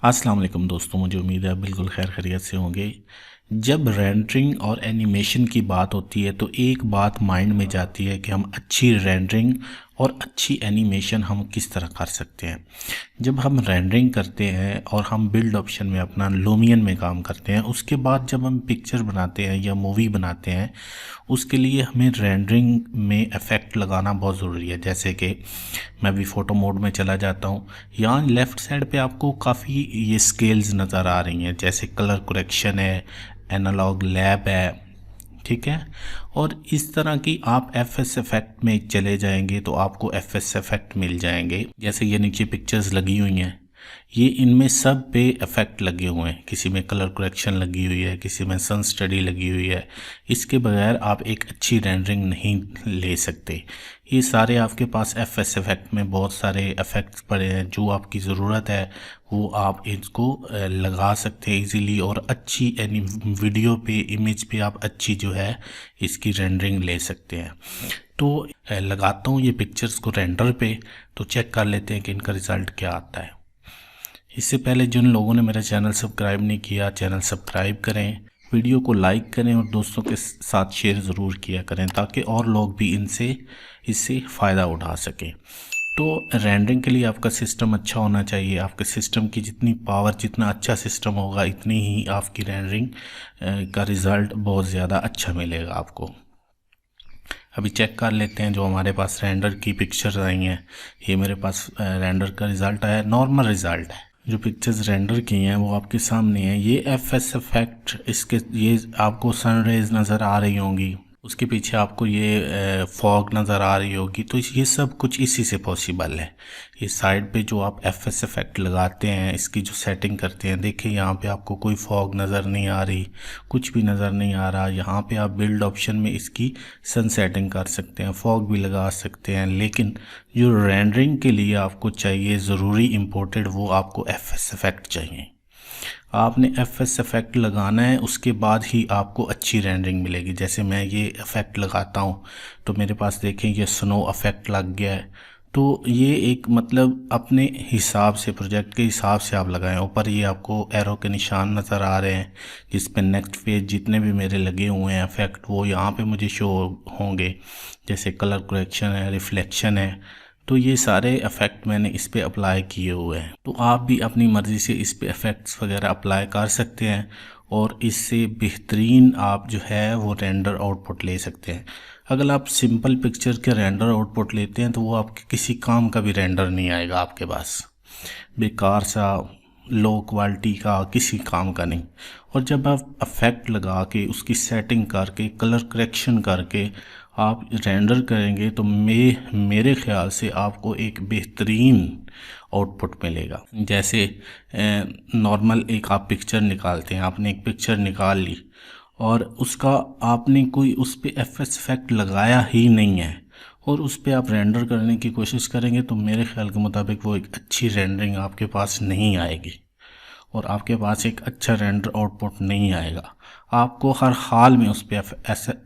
अस्सलाम वालेकुम दोस्तों, मुझे उम्मीद है बिल्कुल खैर खैरियत से होंगे। जब रेंडरिंग और एनिमेशन की बात होती है तो एक बात माइंड में जाती है कि हम अच्छी रेंडरिंग और अच्छी एनिमेशन हम किस तरह कर सकते हैं। जब हम रेंडरिंग करते हैं और हम बिल्ड ऑप्शन में अपना लूमियन में काम करते हैं, उसके बाद जब हम पिक्चर बनाते हैं या मूवी बनाते हैं, उसके लिए हमें रेंडरिंग में इफ़ेक्ट लगाना बहुत ज़रूरी है। जैसे कि मैं भी फ़ोटो मोड में चला जाता हूँ। यहाँ लेफ़्ट साइड पे आपको काफ़ी ये स्केल्स नज़र आ रही हैं, जैसे कलर करेक्शन है, एनालॉग लैब है, ठीक है। और इस तरह की आप एफएस इफेक्ट में चले जाएंगे तो आपको एफएस इफेक्ट मिल जाएंगे। जैसे ये नीचे पिक्चर्स लगी हुई हैं, ये इनमें सब पे इफेक्ट लगे हुए हैं। किसी में कलर करेक्शन लगी हुई है, किसी में सन स्टडी लगी हुई है। इसके बगैर आप एक अच्छी रेंडरिंग नहीं ले सकते। ये सारे आपके पास एफएस इफेक्ट में बहुत सारे इफेक्ट्स पड़े हैं, जो आपकी ज़रूरत है वो आप इसको लगा सकते हैं इजीली। और अच्छी यानी वीडियो पे, इमेज पे आप अच्छी जो है इसकी रेंडरिंग ले सकते हैं। तो लगाता हूँ ये पिक्चर्स को रेंडर पे, तो चेक कर लेते हैं कि इनका रिज़ल्ट क्या आता है। इससे पहले जिन लोगों ने मेरा चैनल सब्सक्राइब नहीं किया, चैनल सब्सक्राइब करें, वीडियो को लाइक करें और दोस्तों के साथ शेयर ज़रूर किया करें, ताकि और लोग भी इससे फ़ायदा उठा सकें। तो रेंडरिंग के लिए आपका सिस्टम अच्छा होना चाहिए। आपके सिस्टम की जितनी पावर, जितना अच्छा सिस्टम होगा, इतनी ही आपकी रेंडरिंग का रिज़ल्ट बहुत ज़्यादा अच्छा मिलेगा आपको। अभी चेक कर लेते हैं जो हमारे पास रेंडर की पिक्चर्स आई हैं। ये मेरे पास रेंडर का रिज़ल्ट आया, नॉर्मल रिज़ल्ट है। जो पिक्चर्स रेंडर की हैं वो आपके सामने है। ये एफएस इफेक्ट, इसके ये आपको सन रेज नज़र आ रही होंगी, उसके पीछे आपको ये फॉग नज़र आ रही होगी। तो ये सब कुछ इसी से पॉसिबल है। ये साइड पे जो आप एफएस इफेक्ट लगाते हैं, इसकी जो सेटिंग करते हैं, देखिए यहाँ पे आपको कोई फॉग नज़र नहीं आ रही, कुछ भी नज़र नहीं आ रहा। यहाँ पे आप बिल्ड ऑप्शन में इसकी सन सेटिंग कर सकते हैं, फॉग भी लगा सकते हैं। लेकिन जो रेंडरिंग के लिए आपको चाहिए ज़रूरी इम्पोर्टेड, वो आपको एफएस इफेक्ट चाहिए। आपने एफएस इफेक्ट लगाना है, उसके बाद ही आपको अच्छी रेंडरिंग मिलेगी। जैसे मैं ये इफेक्ट लगाता हूँ तो मेरे पास देखें ये स्नो इफेक्ट लग गया है। तो ये एक मतलब अपने हिसाब से, प्रोजेक्ट के हिसाब से आप लगाएं। ऊपर ये आपको एरो के निशान नज़र आ रहे हैं, जिस पे नेक्स्ट पेज जितने भी मेरे लगे हुए हैं इफेक्ट, वो यहाँ पे मुझे शो होंगे। जैसे कलर करेक्शन है, रिफ्लेक्शन है, तो ये सारे इफ़ेक्ट मैंने इस पे अप्लाई किए हुए हैं। तो आप भी अपनी मर्ज़ी से इस पे इफ़ेक्ट्स वगैरह अप्लाई कर सकते हैं और इससे बेहतरीन आप जो है वो रेंडर आउटपुट ले सकते हैं। अगर आप सिंपल पिक्चर के रेंडर आउटपुट लेते हैं तो वो आपके किसी काम का भी रेंडर नहीं आएगा आपके पास, बेकार सा, लो क्वालिटी का, किसी काम का नहीं। और जब आप इफेक्ट लगा के, उसकी सेटिंग करके, कलर करेक्शन करके आप रेंडर करेंगे तो मेरे ख्याल से आपको एक बेहतरीन आउटपुट मिलेगा। जैसे नॉर्मल एक आप पिक्चर निकालते हैं, आपने एक पिक्चर निकाल ली और उसका आपने कोई उस पर एफएस इफेक्ट लगाया ही नहीं है और उस पर आप रेंडर करने की कोशिश करेंगे तो मेरे ख्याल के मुताबिक वो एक अच्छी रेंडरिंग आपके पास नहीं आएगी और आपके पास एक अच्छा रेंडर आउटपुट नहीं आएगा। आपको हर हाल में उस पर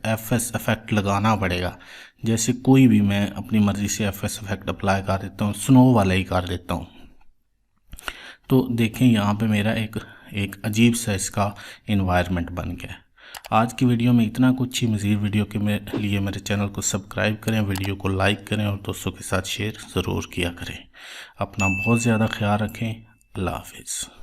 एफएस इफेक्ट लगाना पड़ेगा। जैसे कोई भी, मैं अपनी मर्ज़ी से एफएस इफेक्ट अप्लाई कर देता हूँ, स्नो वाला ही कर देता हूँ। तो देखें यहाँ पे मेरा एक अजीब सा इसका इन्वायरमेंट बन गया। आज की वीडियो में इतना कुछ ही। मज़ीद वीडियो के लिए मेरे चैनल को सब्सक्राइब करें, वीडियो को लाइक करें और दोस्तों के साथ शेयर ज़रूर किया करें। अपना बहुत ज़्यादा ख्याल रखें। अल्लाह हाफिज़।